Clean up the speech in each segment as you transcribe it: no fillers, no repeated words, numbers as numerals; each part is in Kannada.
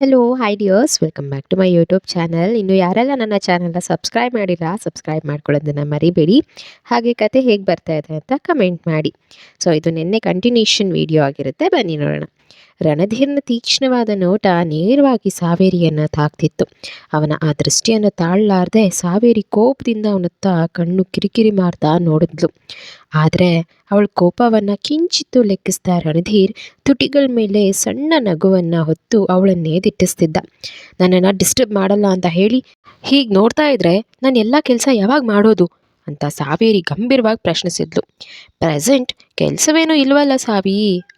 Hello hi dears welcome back to my YouTube channel. ಇನ್ನು ಯಾರೆಲ್ಲ ನನ್ನ ಚಾನಲ್ನ ಸಬ್ಸ್ಕ್ರೈಬ್ ಮಾಡಿಲ್ಲ ಸಬ್ಸ್ಕ್ರೈಬ್ ಮಾಡ್ಕೊಳ್ಳೋದನ್ನು ಮರಿಬೇಡಿ. ಹಾಗೆ ಕತೆ ಹೇಗೆ ಬರ್ತಾ ಇದೆ ಅಂತ ಕಮೆಂಟ್ ಮಾಡಿ. ಸೊ ಇದು ನಿನ್ನೆ ಕಂಟಿನ್ಯೂಷನ್ ವಿಡಿಯೋ ಆಗಿರುತ್ತೆ, ಬನ್ನಿ ನೋಡೋಣ. ರಣಧೀರ್ನ ತೀಕ್ಷ್ಣವಾದ ನೋಟ ನೇರವಾಗಿ ಸಾವೇರಿಯನ್ನು ತಾಕ್ತಿತ್ತು. ಅವನ ಆ ದೃಷ್ಟಿಯನ್ನು ತಾಳಲಾರ್ದೆ ಸಾವೇರಿ ಕೋಪದಿಂದ ಅವನತ್ತ ಕಣ್ಣು ಕಿರಿಕಿರಿ ಮಾಡ್ತಾ ನೋಡಿದ್ಲು. ಆದರೆ ಅವಳ ಕೋಪವನ್ನು ಕಿಂಚಿತ್ತು ಲೆಕ್ಕಿಸಿದ ರಣಧೀರ್ ತುಟಿಗಳ ಮೇಲೆ ಸಣ್ಣ ನಗುವನ್ನು ಹೊತ್ತು ಅವಳನ್ನೇ ದಿಟ್ಟಿಸ್ತಿದ್ದ. ನನ್ನನ್ನು ಡಿಸ್ಟರ್ಬ್ ಮಾಡಲ್ಲ ಅಂತ ಹೇಳಿ ಹೀಗೆ ನೋಡ್ತಾ ಇದ್ರೆ ನಾನು ಎಲ್ಲ ಕೆಲಸ ಯಾವಾಗ ಮಾಡೋದು ಅಂತ ಸಾವೇರಿ ಗಂಭೀರವಾಗಿ ಪ್ರಶ್ನಿಸಿದ್ಲು. ಪ್ರೆಸೆಂಟ್ ಕೆಲಸವೇನೂ ಇಲ್ವಲ್ಲ ಸಾವಿ,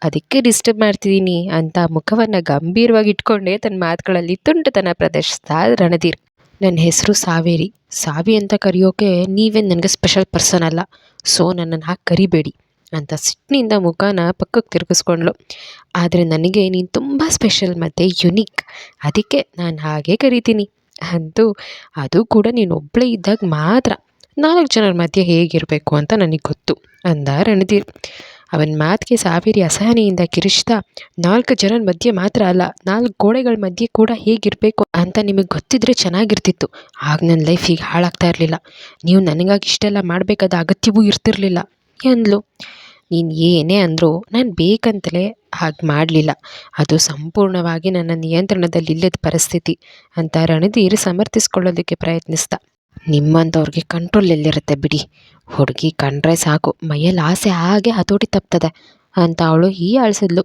ಅದಕ್ಕೆ ಡಿಸ್ಟರ್ಬ್ ಮಾಡ್ತಿದ್ದೀನಿ ಅಂತ ಮುಖವನ್ನು ಗಂಭೀರವಾಗಿ ಇಟ್ಕೊಂಡೇ ತನ್ನ ಮಾತುಗಳಲ್ಲಿ ತುಂಟತನ ಪ್ರದರ್ಶಿಸ್ತಾ ರಣಧೀರ್. ನನ್ನ ಹೆಸರು ಸಾವೇರಿ. ಸಾವಿ ಅಂತ ಕರೆಯೋಕೆ ನೀವೇನು ನನಗೆ ಸ್ಪೆಷಲ್ ಪರ್ಸನ್ ಅಲ್ಲ, ಸೊ ನನ್ನನ್ನು ಹಾಕಿ ಕರಿಬೇಡಿ ಅಂತ ಸಿಟ್ಟಿನಿಂದ ಮುಖನ ಪಕ್ಕಕ್ಕೆ ತಿರುಗಿಸ್ಕೊಂಡ್ಳು. ಆದರೆ ನನಗೆ ನೀನು ತುಂಬ ಸ್ಪೆಷಲ್ ಮತ್ತು ಯುನೀಕ್, ಅದಕ್ಕೆ ನಾನು ಹಾಗೆ ಕರಿತೀನಿ ಅಂತೂ. ಅದು ಕೂಡ ನೀನು ಒಬ್ಬಳೇ ಇದ್ದಾಗ ಮಾತ್ರ. 4 ಜನರ ಮಧ್ಯೆ ಹೇಗಿರಬೇಕು ಅಂತ ನನಗೆ ಗೊತ್ತು ಅಂದ ರಣಧೀರ್. ಅವನ ಮಾತಿಗೆ ಸಾವೇರಿ ಅಸಹನೆಯಿಂದ ಕಿರಿಚ್ತಾ, 4 ಜನರ ಮಧ್ಯೆ ಮಾತ್ರ ಅಲ್ಲ, 4 ಗೋಡೆಗಳ ಮಧ್ಯೆ ಕೂಡ ಹೇಗಿರಬೇಕು ಅಂತ ನಿಮಗೆ ಗೊತ್ತಿದ್ರೆ ಚೆನ್ನಾಗಿರ್ತಿತ್ತು. ಆಗ ನನ್ನ ಲೈಫ್ ಈಗ ಹಾಳಾಗ್ತಾ ಇರಲಿಲ್ಲ. ನೀವು ನನಗಾಗಿ ಇಷ್ಟೆಲ್ಲ ಮಾಡಬೇಕಾದ ಅಗತ್ಯವೂ ಇರ್ತಿರಲಿಲ್ಲ ಎಂದ್ಲು. ನೀನು ಏನೇ ಅಂದರೂ ನಾನು ಬೇಕಂತಲೇ ಹಾಗೆ ಮಾಡಲಿಲ್ಲ, ಅದು ಸಂಪೂರ್ಣವಾಗಿ ನನ್ನ ನಿಯಂತ್ರಣದಲ್ಲಿಲ್ಲದ ಪರಿಸ್ಥಿತಿ ಅಂತ ರಣಧೀರ್ ಸಮರ್ಥಿಸ್ಕೊಳ್ಳೋದಕ್ಕೆ ಪ್ರಯತ್ನಿಸ್ದ. ನಿಮ್ಮಂಥವ್ರಿಗೆ ಕಂಟ್ರೋಲ್ ಎಲ್ಲಿರುತ್ತೆ ಬಿಡಿ, ಹುಡುಗಿ ಕಂಡ್ರೆ ಸಾಕು ಮೈಯಲ್ಲಿ ಆಸೆ ಹಾಗೆ ಹತೋಟಿ ತಪ್ತದೆ ಅಂತ ಅವಳು ಹೀಯಾಳಿಸಿದ್ಲು.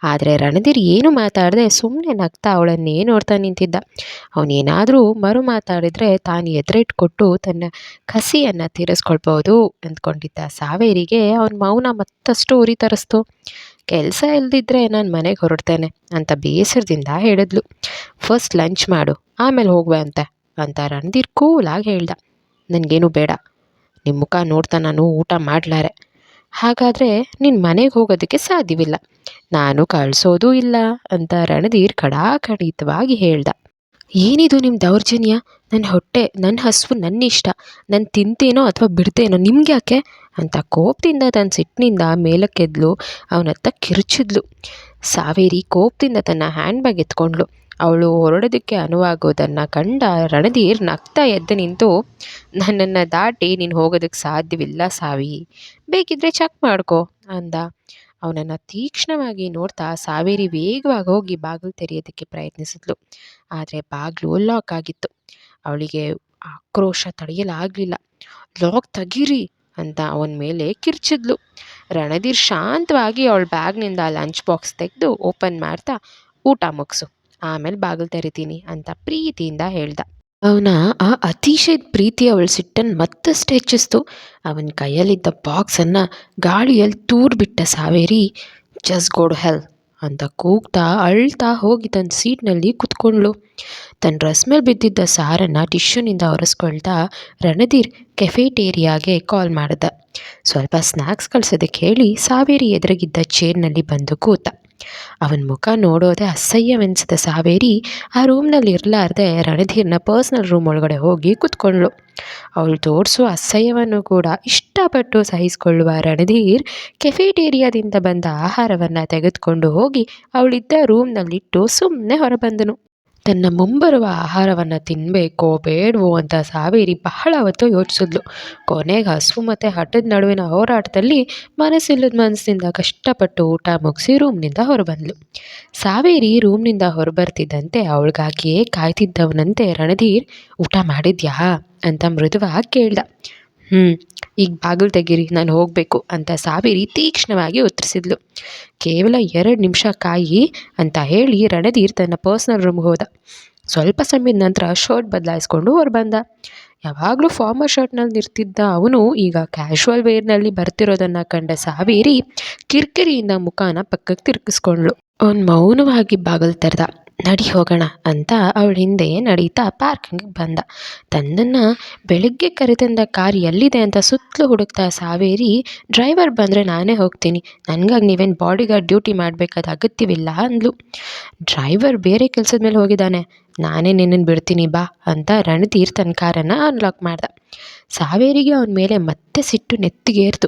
ಆದರೆ ರಣಧೀರ್ ಏನು ಮಾತಾಡದೆ ಸುಮ್ಮನೆ ನಗ್ತಾ ಅವಳನ್ನೇ ನೋಡ್ತಾ ನಿಂತಿದ್ದ. ಅವನೇನಾದರೂ ಮರು ಮಾತಾಡಿದರೆ ತಾನು ಎದುರಿಟ್ಕೊಟ್ಟು ತನ್ನ ಕಸಿಯನ್ನು ತೀರಿಸ್ಕೊಳ್ಬೋದು ಅಂದ್ಕೊಂಡಿದ್ದ ಸಾವೇರಿಗೆ ಅವನ ಮೌನ ಮತ್ತಷ್ಟು ಉರಿ ತರಿಸ್ತು. ಕೆಲಸ ಇಲ್ದಿದ್ರೆ ನಾನು ಮನೆಗೆ ಹೊರಡ್ತೇನೆ ಅಂತ ಬೇಸರದಿಂದ ಹೇಳಿದ್ಲು. ಫಸ್ಟ್ ಲಂಚ್ ಮಾಡು, ಆಮೇಲೆ ಹೋಗುವೆ ಅಂತ ರಣಧೀರ್ ಕೂಲಾಗಿ ಹೇಳ್ದ. ನನಗೇನು ಬೇಡ, ನಿಮ್ಮ ಮುಖ ನೋಡ್ತಾ ನಾನು ಊಟ ಮಾಡಲಾರೆ. ಹಾಗಾದರೆ ನಿನ್ನ ಮನೆಗೆ ಹೋಗೋದಕ್ಕೆ ಸಾಧ್ಯವಿಲ್ಲ, ನಾನು ಕಳಿಸೋದೂ ಇಲ್ಲ ಅಂತ ರಣಧೀರ್ ಖಡಾಖಂಡಿತವಾಗಿ ಹೇಳ್ದ. ಏನಿದು ನಿಮ್ಮ ದೌರ್ಜನ್ಯ? ನನ್ನ ಹೊಟ್ಟೆ, ನನ್ನ ಹಸಿವು, ನನ್ನ ಇಷ್ಟ, ನಾನು ತಿಂತೇನೋ ಅಥವಾ ಬಿಡ್ತೇನೋ, ನಿಮ್ಗೆ ಯಾಕೆ ಅಂತ ಕೋಪದಿಂದ ತನ್ನ ಸಿಟ್ಟಿನಿಂದ ಮೇಲಕ್ಕೆದ್ಲು. ಅವನತ್ತ ಕಿರುಚಿದ್ಲು. ಸಾವೇರಿ ಕೋಪದಿಂದ ತನ್ನ ಹ್ಯಾಂಡ್ ಬ್ಯಾಗ್ ಎತ್ಕೊಂಡ್ಳು. ಅವಳು ಹೊರಡೋದಕ್ಕೆ ಅನುವಾಗೋದನ್ನು ಕಂಡ ರಣಧೀರ್ ನಗ್ತಾ ಎದ್ದು ನಿಂತು, ನನ್ನನ್ನು ದಾಟಿ ನೀನು ಹೋಗೋದಕ್ಕೆ ಸಾಧ್ಯವಿಲ್ಲ ಸಾವಿ, ಬೇಕಿದ್ರೆ ಚೆಕ್ ಮಾಡ್ಕೊ ಅಂದ. ಅವನನ್ನು ತೀಕ್ಷ್ಣವಾಗಿ ನೋಡ್ತಾ ಸಾವೇರಿ ವೇಗವಾಗಿ ಹೋಗಿ ಬಾಗಿಲು ತೆರೆಯೋದಕ್ಕೆ ಪ್ರಯತ್ನಿಸಿದ್ಲು. ಆದರೆ ಬಾಗಿಲು ಲಾಕ್ ಆಗಿತ್ತು. ಅವಳಿಗೆ ಆಕ್ರೋಶ ತಡೆಯಲಾಗಲಿಲ್ಲ. ಲಾಕ್ ತೆಗೀರಿ ಅಂತ ಅವನ ಮೇಲೆ ಕಿರ್ಚಿದ್ಲು. ರಣಧೀರ್ ಶಾಂತವಾಗಿ ಅವಳ ಬ್ಯಾಗ್ನಿಂದ ಲಂಚ್ ಬಾಕ್ಸ್ ತೆಗೆದು ಓಪನ್ ಮಾಡ್ತಾ, ಊಟ ಮುಗಿಸು, ಆಮೇಲೆ ಬಾಗಿಲು ತೆರಿತೀನಿ ಅಂತ ಪ್ರೀತಿಯಿಂದ ಹೇಳ್ದ. ಅವನ ಆ ಅತಿಶಯದ ಪ್ರೀತಿ ಅವಳ ಸಿಟ್ಟನ್ನು ಮತ್ತಷ್ಟು ಹೆಚ್ಚಿಸ್ತು. ಅವನ ಕೈಯಲ್ಲಿದ್ದ ಬಾಕ್ಸನ್ನು ಗಾಳಿಯಲ್ಲಿ ತೂರ್ಬಿಟ್ಟ Saveri, just go to hell ಅಂತ ಕೂಗ್ತಾ ಅಳ್ತಾ ಹೋಗಿ ತನ್ನ ಸೀಟ್ನಲ್ಲಿ ಕುತ್ಕೊಂಡ್ಳು. ತನ್ನ ಡ್ರೆಸ್ ಮೇಲೆ ಬಿದ್ದಿದ್ದ ಸಾರನ್ನು ಟಿಶ್ಯೂನಿಂದ ಒರೆಸ್ಕೊಳ್ತಾ ರಣಧೀರ್ ಕೆಫೆಟೇರಿಯಾಗೆ ಕಾಲ್ ಮಾಡಿದ. ಸ್ವಲ್ಪ ಸ್ನ್ಯಾಕ್ಸ್ ಕಳ್ಸೋದಕ್ಕೆ ಹೇಳಿ ಸಾವೇರಿ ಎದುರಿಗಿದ್ದ ಚೇರ್ನಲ್ಲಿ ಬಂದು ಕೂತ. ಅವನ ಮುಖ ನೋಡೋದೆ ಅಸಹ್ಯವೆನಿಸಿದ ಸಾವೇರಿ ಆ ರೂಮ್ನಲ್ಲಿ ಇರಲಾರ್ದೆ ರಣಧೀರ್ನ ಪರ್ಸ್ನಲ್ ರೂಮ್ ಒಳಗಡೆ ಹೋಗಿ ಕೂತ್ಕೊಂಡ್ಳು. ಅವಳು ತೋರಿಸೋ ಅಸಹ್ಯವನ್ನು ಕೂಡ ಇಷ್ಟಪಟ್ಟು ಸಹಿಸಿಕೊಳ್ಳುವ ರಣಧೀರ್ ಕೆಫೆಟೇರಿಯಾದಿಂದ ಬಂದ ಆಹಾರವನ್ನು ತೆಗೆದುಕೊಂಡು ಹೋಗಿ ಅವಳಿದ್ದ ರೂಮ್ನಲ್ಲಿಟ್ಟು ಸುಮ್ಮನೆ ಹೊರಬಂದನು. ತನ್ನ ಮುಂಬರುವ ಆಹಾರವನ್ನು ತಿನ್ನಬೇಕೋ ಬೇಡವೋ ಅಂತ ಸಾವೇರಿ ಬಹಳ ಹೊತ್ತು ಯೋಚಿಸಿದ್ಲು. ಕೊನೆಗೆ ಹಸಿವು ಮತ್ತು ಹಠದ ನಡುವಿನ ಹೋರಾಟದಲ್ಲಿ ಮನಸ್ಸಿಲ್ಲದ ಮನಸ್ಸಿನಿಂದ ಕಷ್ಟಪಟ್ಟು ಊಟ ಮುಗಿಸಿ ರೂಮ್ನಿಂದ ಹೊರಬಂದ್ಲು. ಸಾವೇರಿ ರೂಮ್ನಿಂದ ಹೊರಬರ್ತಿದ್ದಂತೆ ಅವಳಿಗಾಗಿಯೇ ಕಾಯ್ತಿದ್ದವನಂತೆ ರಣಧೀರ್, ಊಟ ಮಾಡಿದ್ಯಾ ಅಂತ ಮೃದುವಾಗಿ ಕೇಳ್ದ. ಈಗ ಬಾಗಿಲು ತೆಗೀರಿ, ನಾನು ಹೋಗಬೇಕು ಅಂತ ಸಾವೇರಿ ತೀಕ್ಷ್ಣವಾಗಿ ಉತ್ತರಿಸಿದ್ಲು. ಕೇವಲ 2 ನಿಮಿಷ ಕಾಯಿ ಅಂತ ಹೇಳಿ ರಣಧೀರ್ ತನ್ನ ಪರ್ಸ್ನಲ್ ರೂಮ್ಗೆ ಹೋದ. ಸ್ವಲ್ಪ ಸಮಯದ ನಂತರ ಶರ್ಟ್ ಬದಲಾಯಿಸ್ಕೊಂಡು ಹೊರಬಂದ. ಯಾವಾಗಲೂ ಫಾರ್ಮರ್ ಶರ್ಟ್ನಲ್ಲಿ ಇರ್ತಿದ್ದ ಅವನು ಈಗ ಕ್ಯಾಶುವಲ್ ವೇರ್ನಲ್ಲಿ ಬರ್ತಿರೋದನ್ನು ಕಂಡ ಸಾವೇರಿ ಕಿರಿಕಿರಿಯಿಂದ ಮುಖಾನ ಪಕ್ಕಕ್ಕೆ ತಿರುಗಿಸ್ಕೊಂಡ್ಳು. ಅವನು ಮೌನವಾಗಿ ಬಾಗಿಲು ತೆರೆದ. ನಡಿ ಹೋಗೋಣ ಅಂತ ಅವಳ ಹಿಂದೆ ನಡೀತಾ ಪಾರ್ಕಿಂಗಿಗೆ ಬಂದ. ತನ್ನನ್ನು ಬೆಳಗ್ಗೆ ಕರೆತಂದ ಕಾರ್ ಎಲ್ಲಿದೆ ಅಂತ ಸುತ್ತಲೂ ಹುಡುಕ್ತಾ ಸಾವೇರಿ, ಡ್ರೈವರ್ ಬಂದರೆ ನಾನೇ ಹೋಗ್ತೀನಿ, ನನಗಾಗಿ ನೀವೇನು ಬಾಡಿಗಾರ್ಡ್ ಡ್ಯೂಟಿ ಮಾಡಬೇಕಾದ ಅಗತ್ಯವಿಲ್ಲ ಅಂದ್ಲು. ಡ್ರೈವರ್ ಬೇರೆ ಕೆಲಸದ ಮೇಲೆ ಹೋಗಿದ್ದಾನೆ, ನಾನೇ ನಿನ್ನನ್ನು ಬಿಡ್ತೀನಿ ಬಾ ಅಂತ ರಣಧೀರ್ ತನ್ನ ಕಾರನ್ನು ಅನ್ಲಾಕ್ ಮಾಡ್ದ. ಸಾವೇರಿಗೆ ಅವನ ಮೇಲೆ ಮತ್ತೆ ಸಿಟ್ಟು ನೆತ್ತಿಗೇರ್ತು.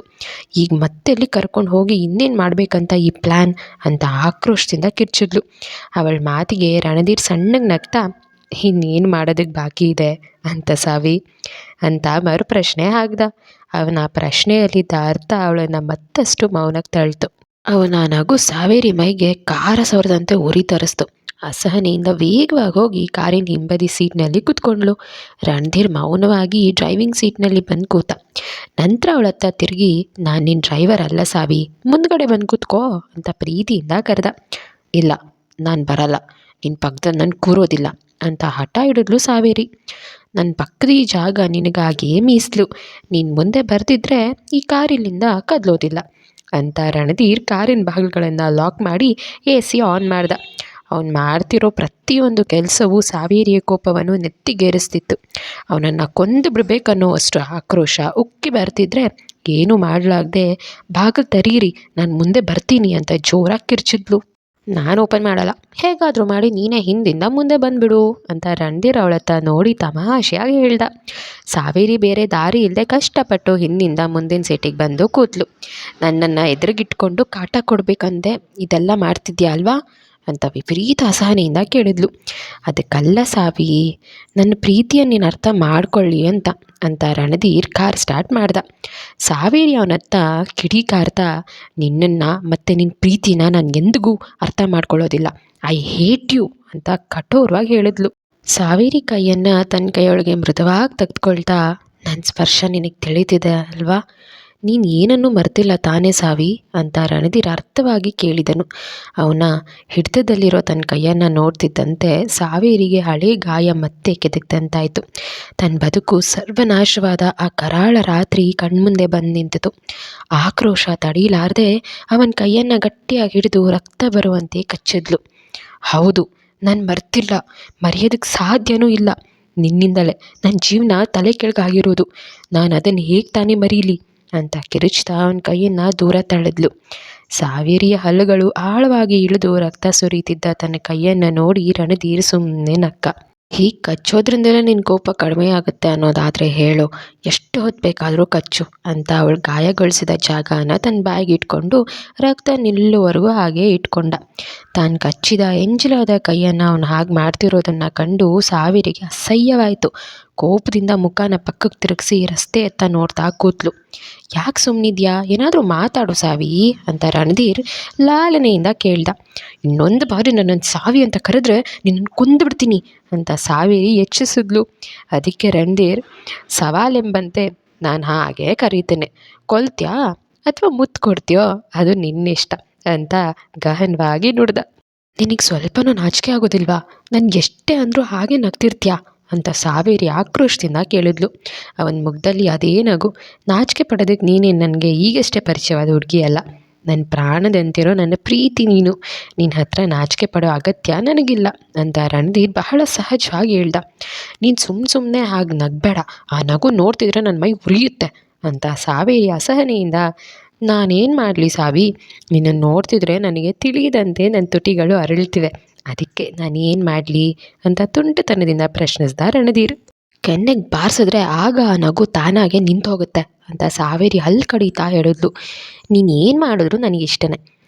ಈಗ ಮತ್ತೆ ಎಲ್ಲಿ ಕರ್ಕೊಂಡು ಹೋಗಿ ಇನ್ನೇನು ಮಾಡಬೇಕಂತ ಈ ಪ್ಲ್ಯಾನ್ ಅಂತ ಆಕ್ರೋಶದಿಂದ ಕಿರ್ಚಿದ್ಲು. ಅವಳ ಮಾತಿಗೆ ರಣಧೀರ್ ಸಣ್ಣಗೆ ನಗ್ತಾ, ಇನ್ನೇನು ಮಾಡೋದಕ್ಕೆ ಬಾಕಿ ಇದೆ ಅಂತ ಸಾವಿ ಅಂತ ಮರು ಪ್ರಶ್ನೆ ಹಾಕ್ದ. ಅವನ ಆ ಪ್ರಶ್ನೆಯಲ್ಲಿದ್ದ ಅರ್ಥ ಅವಳನ್ನು ಮತ್ತಷ್ಟು ಮೌನಕ್ಕೆ ತಳ್ತು. ಅವನ ನಗು ಸಾವೇರಿ ಮೈಗೆ ಕಾರ ಸವರದಂತೆ ಉರಿ ತರಿಸ್ತು. ಅಸಹನೆಯಿಂದ ವೇಗವಾಗಿ ಹೋಗಿ ಕಾರಿನ ಹಿಂಬದಿ ಸೀಟ್ನಲ್ಲಿ ಕೂತ್ಕೊಂಡ್ಳು. ರಣಧೀರ್ ಮೌನವಾಗಿ ಡ್ರೈವಿಂಗ್ ಸೀಟ್ನಲ್ಲಿ ಬಂದು ಕೂತ. ನಂತರ ಅವಳತ್ತ ತಿರುಗಿ, ನಾನು ನಿನ್ನ ಡ್ರೈವರ್ ಅಲ್ಲ ಸಾವಿ, ಮುಂದ್ಗಡೆ ಬಂದು ಕೂತ್ಕೋ ಅಂತ ಪ್ರೀತಿಯಿಂದ ಕರೆದ. ಇಲ್ಲ, ನಾನು ಬರಲ್ಲ, ನಿನ್ನ ಪಕ್ಕದಲ್ಲಿ ನಾನು ಕೂರೋದಿಲ್ಲ ಅಂತ ಹಠ ಹಿಡಿದ್ಲು ಸಾವೇರಿ. ನನ್ನ ಪಕ್ಕದ ಈ ಜಾಗ ನಿನಗಾಗಿಯೇ ಮೀಸಲು, ನೀನು ಮುಂದೆ ಬರ್ತಿದ್ರೆ ಈ ಕಾರಿಲ್ಲಿಂದ ಕದಲೋದಿಲ್ಲ ಅಂತ ರಣಧೀರ್ ಕಾರಿನ ಬಾಗಿಲುಗಳನ್ನು ಲಾಕ್ ಮಾಡಿ AC ಆನ್ ಮಾಡ್ದ. ಅವನು ಮಾಡ್ತಿರೋ ಪ್ರತಿಯೊಂದು ಕೆಲಸವೂ ಸಾವೇರಿಯ ಕೋಪವನ್ನು ನೆತ್ತಿಗೇರಿಸ್ತಿತ್ತು. ಅವನನ್ನು ಕೊಂದು ಬಿಡಬೇಕನ್ನೋ ಅಷ್ಟು ಆಕ್ರೋಶ ಉಕ್ಕಿ ಬರ್ತಿದ್ರೆ ಏನೂ ಮಾಡಲಾಗದೆ, ಬಾಗಿಲು ತೆರೀರಿ, ನಾನು ಮುಂದೆ ಬರ್ತೀನಿ ಅಂತ ಜೋರಾಗಿ ಕಿರ್ಚಿದ್ಲು. ನಾನು ಓಪನ್ ಮಾಡಲ್ಲ, ಹೇಗಾದರೂ ಮಾಡಿ ನೀನೇ ಹಿಂದಿಂದ ಮುಂದೆ ಬಂದುಬಿಡು ಅಂತ ರಣಧೀರ್ ಅವಳತ್ತ ನೋಡಿ ತಮಾಷೆಯಾಗಿ ಹೇಳ್ದ. ಸಾವೇರಿ ಬೇರೆ ದಾರಿ ಇಲ್ಲದೆ ಕಷ್ಟಪಟ್ಟು ಹಿಂದಿಂದ ಮುಂದಿನ ಸೀಟಿಗೆ ಬಂದು ಕೂತ್ಲು. ನನ್ನನ್ನು ಎದುರಿಗಿಟ್ಕೊಂಡು ಕಾಟ ಕೊಡಬೇಕಂದೆ ಇದೆಲ್ಲ ಮಾಡ್ತಿದ್ಯಾ ಅಲ್ವಾ ಅಂತ ವಿಪರೀತ ಅಸಹನೆಯಿಂದ ಕೇಳಿದ್ಲು. ಅದಕ್ಕಲ್ಲ ಸಾವಿ, ನನ್ನ ಪ್ರೀತಿಯನ್ನು ನೀನು ಅರ್ಥ ಮಾಡ್ಕೊಳ್ಳಿ ಅಂತ ರಣಧೀರ್ ಕಾರ್ ಸ್ಟಾರ್ಟ್ ಮಾಡ್ದ. ಸಾವೇರಿ ಅವನತ್ತ ಕಿಡಿಕಾರ್ತಾ, ನಿನ್ನನ್ನು ಮತ್ತು ನಿನ್ನ ಪ್ರೀತಿನ ನಾನು ಎಂದಿಗೂ ಅರ್ಥ ಮಾಡ್ಕೊಳ್ಳೋದಿಲ್ಲ, ಐ ಹೇಟ್ ಯು ಅಂತ ಕಠೋರವಾಗಿ ಹೇಳಿದ್ಲು. ಸಾವೇರಿ ಕೈಯನ್ನು ತನ್ನ ಕೈಯೊಳಗೆ ಮೃದುವಾಗಿ ತೆಗೆದುಕೊಳ್ತಾ, ನನ್ನ ಸ್ಪರ್ಶ ನಿನಗೆ ತಿಳಿತಿದೆ ಅಲ್ವಾ, ನೀನು ಏನನ್ನೂ ಮರ್ತಿಲ್ಲ ತಾನೇ ಸಾವಿ ಅಂತ ರಣಧೀರ್ ಅರ್ಥವಾಗಿ ಕೇಳಿದನು. ಅವನ ಹಿಡಿತದಲ್ಲಿರೋ ತನ್ನ ಕೈಯನ್ನು ನೋಡ್ತಿದ್ದಂತೆ ಸಾವೇರಿಗೆ ಹಳೆ ಗಾಯ ಮತ್ತೆ ಕೆದಕ್ದಂತಾಯಿತು. ತನ್ನ ಬದುಕು ಸರ್ವನಾಶವಾದ ಆ ಕರಾಳ ರಾತ್ರಿ ಕಣ್ಮುಂದೆ ಬಂದು ನಿಂತಿತು. ಆಕ್ರೋಶ ತಡೀಲಾರದೆ ಅವನ ಕೈಯನ್ನು ಗಟ್ಟಿಯಾಗಿ ಹಿಡಿದು ರಕ್ತ ಬರುವಂತೆ ಕಚ್ಚಿದ್ಲು. ಹೌದು, ನಾನು ಮರ್ತಿಲ್ಲ, ಮರೆಯೋದಕ್ಕೆ ಸಾಧ್ಯವೂ ಇಲ್ಲ, ನಿನ್ನಿಂದಲೇ ನನ್ನ ಜೀವನ ತಲೆ ಕೆಳಗಾಗಿರೋದು, ನಾನು ಅದನ್ನು ಹೇಗೆ ತಾನೇ ಮರೀಲಿ ಅಂತ ಕಿರುಚ್ತಾ ಅವನ ಕೈಯನ್ನು ದೂರ ತಳ್ಳಿದ್ಲು. ಸಾವೇರಿಯ ಹಲ್ಲುಗಳು ಆಳವಾಗಿ ಇಳಿದು ರಕ್ತ ಸುರಿತಿದ್ದ ತನ್ನ ಕೈಯನ್ನು ನೋಡಿ ರಣಧೀರ್ ಸುಮ್ಮನೆ ನಕ್ಕ. ಹೀಗೆ ಕಚ್ಚೋದ್ರಿಂದಲೇ ನಿನ್ನ ಕೋಪ ಕಡಿಮೆ ಆಗುತ್ತೆ ಅನ್ನೋದಾದರೆ ಹೇಳು, ಎಷ್ಟು ಹೊತ್ತು ಬೇಕಾದರೂ ಕಚ್ಚು ಅಂತ ಅವಳು ಗಾಯಗೊಳಿಸಿದ ಜಾಗನ ತನ್ನ ಬ್ಯಾಗ್ ಇಟ್ಕೊಂಡು ರಕ್ತ ನಿಲ್ಲುವವರೆಗೂ ಹಾಗೆ ಇಟ್ಕೊಂಡ. ತಾನು ಕಚ್ಚಿದ ಎಂಜಲಾದ ಕೈಯನ್ನು ಅವನು ಹಾಗೆ ಮಾಡ್ತಿರೋದನ್ನು ಕಂಡು ಸಾವಿರಿಗೆ ಅಸಹ್ಯವಾಯಿತು. ಕೋಪದಿಂದ ಮುಖನ ಪಕ್ಕಕ್ಕೆ ತಿರುಗಿಸಿ ರಸ್ತೆ ಎತ್ತ ನೋಡ್ತಾ ಕೂತ್ಲು. ಯಾಕೆ ಸುಮ್ಮನಿದ್ಯಾ, ಏನಾದರೂ ಮಾತಾಡು ಸಾವಿ ಅಂತ ರಣಧೀರ್ ಲಾಲನೆಯಿಂದ ಕೇಳ್ದ. ಇನ್ನೊಂದು ಬಾರಿ ನನ್ನನ್ನು ಸಾವಿ ಅಂತ ಕರೆದ್ರೆ ನಿನ್ನನ್ನು ಕೊಂದುಬಿಡ್ತೀನಿ ಅಂತ ಸಾವೇರಿ ಎಚ್ಚರಿಸಿದ್ಲು. ಅದಕ್ಕೆ ರಣಧೀರ್ ಸವಾಲೆಂಬಂತೆ, ನಾನು ಹಾಗೆ ಕರೀತೇನೆ, ಕೊಲ್ತ್ಯಾ ಅಥವಾ ಮುತ್ತು ಕೊಡ್ತೀಯೋ ಅದು ನಿನ್ನಿಷ್ಟ ಅಂತ ಗಹನವಾಗಿ ನುಡ್ದ. ನಿನಗೆ ಸ್ವಲ್ಪನೂ ನಾಚಿಕೆ ಆಗೋದಿಲ್ವಾ, ನನಗೆ ಎಷ್ಟೇ ಅಂದರೂ ಹಾಗೆ ನಗ್ತಿರ್ತೀಯಾ ಅಂತ ಸಾವೇರಿ ಆಕ್ರೋಶದಿಂದ ಕೇಳಿದ್ಲು. ಅವನ ಮುಖದಲ್ಲಿ ಅದೇ ನಗು. ನಾಚಿಕೆ ಪಡೋದಕ್ಕೆ ನೀನೇನು ನನಗೆ ಈಗಷ್ಟೇ ಪರಿಚಯವಾದ ಹುಡುಗಿ ಅಲ್ಲ, ನನ್ನ ಪ್ರಾಣದಂತಿರೋ ನನ್ನ ಪ್ರೀತಿ ನೀನು, ನಿನ್ನ ಹತ್ರ ನಾಚಿಕೆ ಪಡೋ ಅಗತ್ಯ ನನಗಿಲ್ಲ ಅಂತ ರಣಧೀರ್ ಬಹಳ ಸಹಜವಾಗಿ ಹೇಳ್ದ. ನೀನು ಸುಮ್ಮನೆ ಹಾಗೆ ನಗಬೇಡ, ಆ ನಗು ನೋಡ್ತಿದ್ರೆ ನನ್ನ ಮೈ ಉರಿಯುತ್ತೆ ಅಂತ ಸಾವೇರಿ ಅಸಹನೆಯಿಂದ, ನಾನೇನು ಮಾಡಲಿ ಸಾವಿ, ನಿನ್ನನ್ನು ನೋಡ್ತಿದ್ರೆ ನನಗೆ ತಿಳಿಯದಂತೆ ನನ್ನ ತುಟಿಗಳು ಅರಳ್ತಿವೆ, ಅದಕ್ಕೆ ನಾನು ಏನು ಮಾಡಲಿ ಅಂತ ತುಂಟತನದಿಂದ ಪ್ರಶ್ನಿಸ್ದ ರಣಧೀರ್. ಕೆನ್ನೆಗೆ ಬಾರಿಸಿದ್ರೆ ಆಗ ಆ ನಗು ತಾನಾಗೆ ನಿಂತು ಹೋಗುತ್ತೆ ಅಂತ ಸಾವೇರಿ ಹಲ್ಲು ಕಡಿತಾ ಹೇಳಿದ್ಲು. ನೀನು ಏನು ಮಾಡಿದ್ರು ನನಗೆ ಇಷ್ಟನೇ,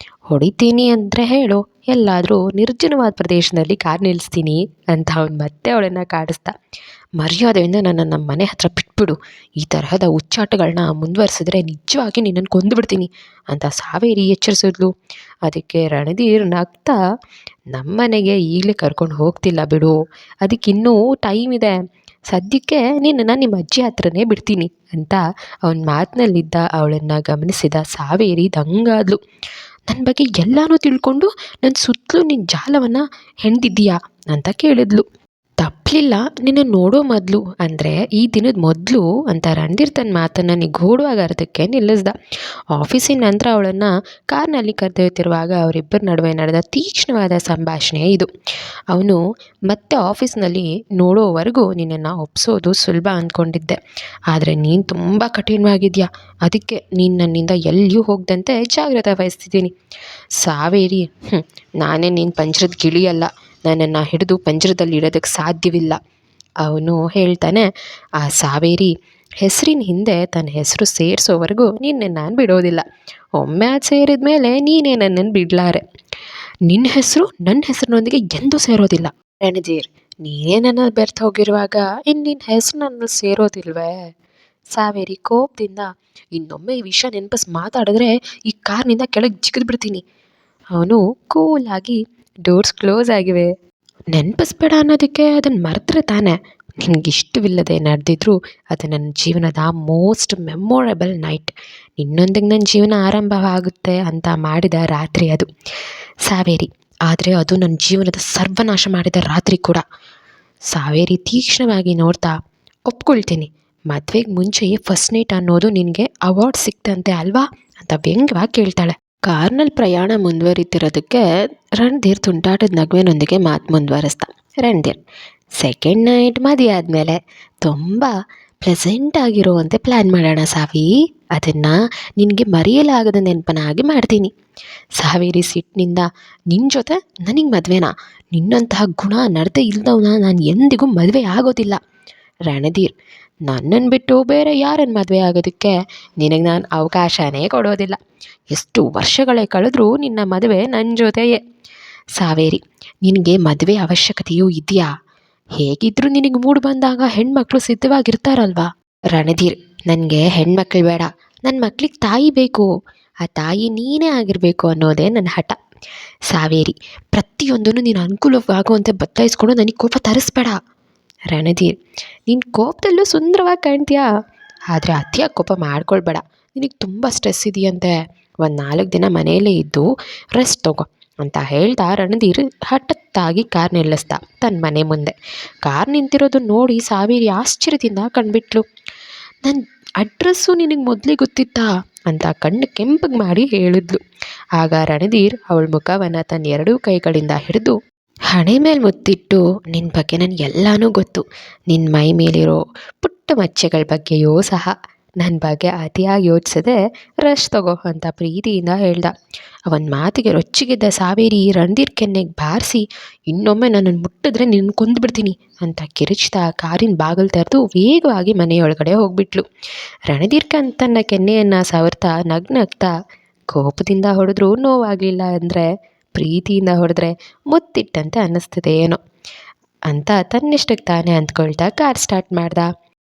ಹೊಡಿತೀನಿ ಅಂದರೆ ಹೇಳು, ಎಲ್ಲಾದರೂ ನಿರ್ಜನವಾದ ಪ್ರದೇಶದಲ್ಲಿ ಕಾರ್ ನಿಲ್ಲಿಸ್ತೀನಿ ಅಂತ ಅವನು ಮತ್ತೆ ಅವಳನ್ನು ಕಾಡಿಸ್ದ. ಮರ್ಯಾದೆಯಿಂದ ನನ್ನನ್ನು ನಮ್ಮ ಮನೆ ಹತ್ರ ಬಿಟ್ಬಿಡು, ಈ ತರಹದ ಹುಚ್ಚಾಟಗಳನ್ನ ಮುಂದುವರಿಸಿದ್ರೆ ನಿಜವಾಗಿ ನಿನ್ನನ್ನು ಕೊಂದುಬಿಡ್ತೀನಿ ಅಂತ ಸಾವೇರಿ ಎಚ್ಚರಿಸಿದ್ಲು. ಅದಕ್ಕೆ ರಣಧೀರ್ ನಗ್ತಾ, ನಮ್ಮನೆಗೆ ಈಗಲೇ ಕರ್ಕೊಂಡು ಹೋಗ್ತಿಲ್ಲ ಬಿಡು, ಅದಕ್ಕಿನ್ನೂ ಟೈಮ್ ಇದೆ, ಸದ್ಯಕ್ಕೆ ನಿನ್ನನ್ನು ನಿಮ್ಮ ಅಜ್ಜಿ ಹತ್ರನೇ ಬಿಡ್ತೀನಿ ಅಂತ ಅವನ ಮಾತಿನಲ್ಲಿದ್ದ ಅವಳನ್ನು ಗಮನಿಸಿದ ಸಾವೇರಿ ದಂಗಾದ್ಲು. ನನ್ನ ಬಗ್ಗೆ ಎಲ್ಲನೂ ತಿಳ್ಕೊಂಡು ನನ್ನ ಸುತ್ತಲೂ ನಿನ್ನ ಜಾಲವನ್ನು ಹೆಣ್ದಿದ್ದೀಯಾ ಅಂತ ಕೇಳಿದ್ಲು. ತಪ್ಪಲಿಲ್ಲ, ನಿನ್ನ ನೋಡೋ ಮೊದಲು ಅಂದರೆ ಈ ದಿನದ ಮೊದಲು ಅಂತ ರಣಧೀರ್ ತನ್ನ ಮಾತನ್ನು ನಿಗೂಢವಾಗಿ ಅರ್ಧಕ್ಕೆ ನಿಲ್ಲಿಸ್ದ. ಆಫೀಸಿನ ನಂತರ ಅವಳನ್ನು ಕಾರ್ನಲ್ಲಿ ಕರೆದೊಯ್ತಿರುವಾಗ ಅವರಿಬ್ಬರ ನಡುವೆ ನಡೆದ ತೀಕ್ಷ್ಣವಾದ ಸಂಭಾಷಣೆ ಇದು. ಅವನು ಮತ್ತೆ ಆಫೀಸ್ನಲ್ಲಿ ನೋಡೋವರೆಗೂ ನಿನ್ನನ್ನು ಒಪ್ಸೋದು ಸುಲಭ ಅಂದ್ಕೊಂಡಿದ್ದೆ, ಆದರೆ ನೀನು ತುಂಬ ಕಠಿಣವಾಗಿದೆಯಾ, ಅದಕ್ಕೆ ನೀನು ನನ್ನಿಂದ ಎಲ್ಲಿಯೂ ಹೋಗದಂತೆ ಜಾಗ್ರತೆ ವಹಿಸ್ತಿದ್ದೀನಿ. ಸಾವೇರಿ, ನಾನೇ ನಿನ್ನ ಪಂಜರದ ಗಿಳಿಯಲ್ಲ, ನನ್ನನ್ನು ಹಿಡಿದು ಪಂಜರದಲ್ಲಿ ಇಡೋದಕ್ಕೆ ಸಾಧ್ಯವಿಲ್ಲ ಅವನು ಹೇಳ್ತಾನೆ. ಆ ಸಾವೇರಿ ಹೆಸರಿನ ಹಿಂದೆ ತನ್ನ ಹೆಸರು ಸೇರಿಸೋವರೆಗೂ ನಿನ್ನೆ ನಾನು ಬಿಡೋದಿಲ್ಲ. ಒಮ್ಮೆ ಅದು ಸೇರಿದ ಮೇಲೆ ನೀನೇ ನನ್ನನ್ನು ಬಿಡಲಾರೆ. ನಿನ್ನ ಹೆಸರು ನನ್ನ ಹೆಸರಿನೊಂದಿಗೆ ಎಂದೂ ಸೇರೋದಿಲ್ಲ. ರಣಧೀರ್, ನೀನೇ ನನ್ನ ಬೆರ್ತು ಹೋಗಿರುವಾಗ ಇನ್ನು ನಿನ್ನ ಹೆಸರು ನನ್ನ ಸೇರೋದಿಲ್ವೇ? ಸಾವೇರಿ ಕೋಪದಿಂದ, ಇನ್ನೊಮ್ಮೆ ಈ ವಿಷಯ ನೆನಪಿಸಿ ಮಾತಾಡಿದ್ರೆ ಈ ಕಾರ್ನಿಂದ ಕೆಳಗೆ ಜಿಗಿದು ಬಿಡ್ತೀನಿ. ಅವನು ಕೂಲಾಗಿ, ಡೋರ್ಸ್ ಕ್ಲೋಸ್ ಆಗಿವೆ, ನೆನಪಿಸ್ಬೇಡ ಅನ್ನೋದಕ್ಕೆ ಅದನ್ನು ಮರೆತರೆ ತಾನೆ. ನಿನಗಿಷ್ಟವಿಲ್ಲದೆ ನಡೆದಿದ್ರು ಅದು ನನ್ನ ಜೀವನದ ಮೋಸ್ಟ್ ಮೆಮೊರೇಬಲ್ ನೈಟ್. ನಿನ್ನೊಂದಿಗೆ ನನ್ನ ಜೀವನ ಆರಂಭವಾಗುತ್ತೆ ಅಂತ ಮಾಡಿದ ರಾತ್ರಿ ಅದು ಸಾವೇರಿ. ಆದರೆ ಅದು ನನ್ನ ಜೀವನದ ಸರ್ವನಾಶ ಮಾಡಿದ ರಾತ್ರಿ ಕೂಡ. ಸಾವೇರಿ ತೀಕ್ಷ್ಣವಾಗಿ ನೋಡ್ತಾ, ಒಪ್ಕೊಳ್ತೀನಿ, ಮದುವೆಗೆ ಮುಂಚೆ ಫಸ್ಟ್ ನೈಟ್ ಅನ್ನೋದು ನಿನಗೆ ಅವಾರ್ಡ್ ಸಿಕ್ತಂತೆ ಅಲ್ವಾ ಅಂತ ವ್ಯಂಗ್ಯವಾಗಿ ಕೇಳ್ತಾಳೆ. ಕಾರ್ನಲ್ಲಿ ಪ್ರಯಾಣ ಮುಂದುವರಿತಿರೋದಕ್ಕೆ ರಣಧೀರ್ ತುಂಟಾಟದ ನಗುವಿನೊಂದಿಗೆ ಮಾತು ಮುಂದುವರಿಸ್ದ. ರಣಧೀರ್, ಸೆಕೆಂಡ್ ನೈಟ್ ಮದುವೆ ಆದಮೇಲೆ ತುಂಬ ಪ್ಲೆಸೆಂಟ್ ಆಗಿರುವಂತೆ ಪ್ಲ್ಯಾನ್ ಮಾಡೋಣ ಸಾವಿ. ಅದನ್ನು ನಿನಗೆ ಮರೆಯಲಾಗದ ನೆನಪನಾಗಿ ಮಾಡ್ತೀನಿ. ಸಾವೇರಿ ಸಿಟ್ಟಿನಿಂದ, ನಿನ್ನ ಜೊತೆ ನನಗೆ ಮದುವೆನಾ? ನಿನ್ನಂತಹ ಗುಣ ನಡತೆ ಇಲ್ದವನ ನಾನು ಎಂದಿಗೂ ಮದುವೆ ಆಗೋದಿಲ್ಲ. ರಣಧೀರ್, ನನ್ನನ್ನು ಬಿಟ್ಟು ಬೇರೆ ಯಾರನ್ನು ಮದುವೆ ಆಗೋದಕ್ಕೆ ನಿನಗೆ ನಾನು ಅವಕಾಶನೇ ಕೊಡೋದಿಲ್ಲ. ಎಷ್ಟು ವರ್ಷಗಳೇ ಕಳೆದ್ರೂ ನಿನ್ನ ಮದುವೆ ನನ್ನ ಜೊತೆಯೇ. ಸಾವೇರಿ, ನಿನಗೆ ಮದುವೆ ಅವಶ್ಯಕತೆಯೂ ಇದೆಯಾ? ಹೇಗಿದ್ದರೂ ನಿನಗೆ ಮೂಡು ಬಂದಾಗ ಹೆಣ್ಮಕ್ಳು ಸಿದ್ಧವಾಗಿರ್ತಾರಲ್ವಾ? ರಣಧೀರ್, ನನಗೆ ಹೆಣ್ಮಕ್ಳು ಬೇಡ, ನನ್ನ ಮಕ್ಳಿಗೆ ತಾಯಿ ಬೇಕು. ಆ ತಾಯಿ ನೀನೇ ಆಗಿರಬೇಕು ಅನ್ನೋದೇ ನನ್ನ ಹಠ. ಸಾವೇರಿ, ಪ್ರತಿಯೊಂದನ್ನು ನೀನು ಅನುಕೂಲವಾಗುವಂತೆ ಬದಲಾಯಿಸ್ಕೊಂಡು ನನಗೆ ಕೋಪ ತರಿಸ್ಬೇಡ. ರಣಧೀರ್, ನೀನು ಕೋಪದಲ್ಲೂ ಸುಂದರವಾಗಿ ಕಾಣ್ತೀಯಾ, ಆದರೆ ಅತಿಯಾಗಿ ಕೋಪ ಮಾಡ್ಕೊಳ್ಬೇಡ. ನಿನಗೆ ತುಂಬ ಸ್ಟ್ರೆಸ್ ಇದೆಯಂತೆ, ಒಂದು 4 ದಿನ ಮನೆಯಲ್ಲೇ ಇದ್ದು ರೆಸ್ಟ್ ತಗೋ ಅಂತ ಹೇಳ್ತಾ ರಣಧೀರ್ ಹಠತ್ತಾಗಿ ಕಾರ್ ನಿಲ್ಲಿಸ್ದ ತನ್ನ ಮನೆ ಮುಂದೆ. ಕಾರ್ ನಿಂತಿರೋದು ನೋಡಿ ಸಾವೇರಿ ಆಶ್ಚರ್ಯದಿಂದ ಕಂಡುಬಿಟ್ಲು. ನನ್ನ ಅಡ್ರೆಸ್ಸು ನಿನಗೆ ಮೊದಲೇ ಗೊತ್ತಿತ್ತಾ ಅಂತ ಕಣ್ಣು ಕೆಂಪಗೆ ಮಾಡಿ ಹೇಳಿದ್ಲು. ಆಗ ರಣಧೀರ್ ಅವಳ ಮುಖವನ್ನು ತನ್ನ 2 ಕೈಗಳಿಂದ ಹಿಡಿದು ಹಣೆ ಮೇಲೆ ಮುತ್ತಿಟ್ಟು, ನಿನ್ನ ಬಗ್ಗೆ ನನಗೆ ಎಲ್ಲನೂ ಗೊತ್ತು. ನಿನ್ನ ಮೈ ಮೇಲಿರೋ ಪುಟ್ಟ ಮಚ್ಚೆಗಳ ಬಗ್ಗೆಯೂ ಸಹ. ನನ್ನ ಬಗ್ಗೆ ಅತಿಯಾಗಿ ಯೋಚಿಸದೆ ರೆಸ್ಟ್ ತಗೋ ಅಂತ ಪ್ರೀತಿಯಿಂದ ಹೇಳ್ದ. ಅವನ ಮಾತಿಗೆ ರೊಚ್ಚಿಗೆದ್ದ ಸಾವೇರಿ ರಣಧೀರ್ ಕೆನ್ನೆಗೆ ಬಾರಿಸಿ, ಇನ್ನೊಮ್ಮೆ ನನ್ನನ್ನು ಮುಟ್ಟಿದ್ರೆ ನಿನ್ನ ಕೊಂದುಬಿಡ್ತೀನಿ ಅಂತ ಕಿರಿಚ್ತಾ ಕಾರಿನ ಬಾಗಿಲು ತೆರೆದು ವೇಗವಾಗಿ ಮನೆಯೊಳಗಡೆ ಹೋಗ್ಬಿಟ್ಲು. ರಣಧೀರ್ ತನ್ನ ಕೆನ್ನೆಯನ್ನು ಸವರ್ತಾ ನಗ್ನಗ್ತಾ, ಕೋಪದಿಂದ ಹೊಡೆದ್ರೂ ನೋವಾಗಲಿಲ್ಲ ಅಂದರೆ ಪ್ರೀತಿಯಿಂದ ಹೊಡೆದ್ರೆ ಮುತ್ತಿಟ್ಟಂತೆ ಅನ್ನಿಸ್ತದೆ ಏನೋ ಅಂತ ತನ್ನಿಷ್ಟಕ್ಕೆ ತಾನೇ ಅಂದ್ಕೊಳ್ತಾ ಕಾರ್ ಸ್ಟಾರ್ಟ್ ಮಾಡ್ದ.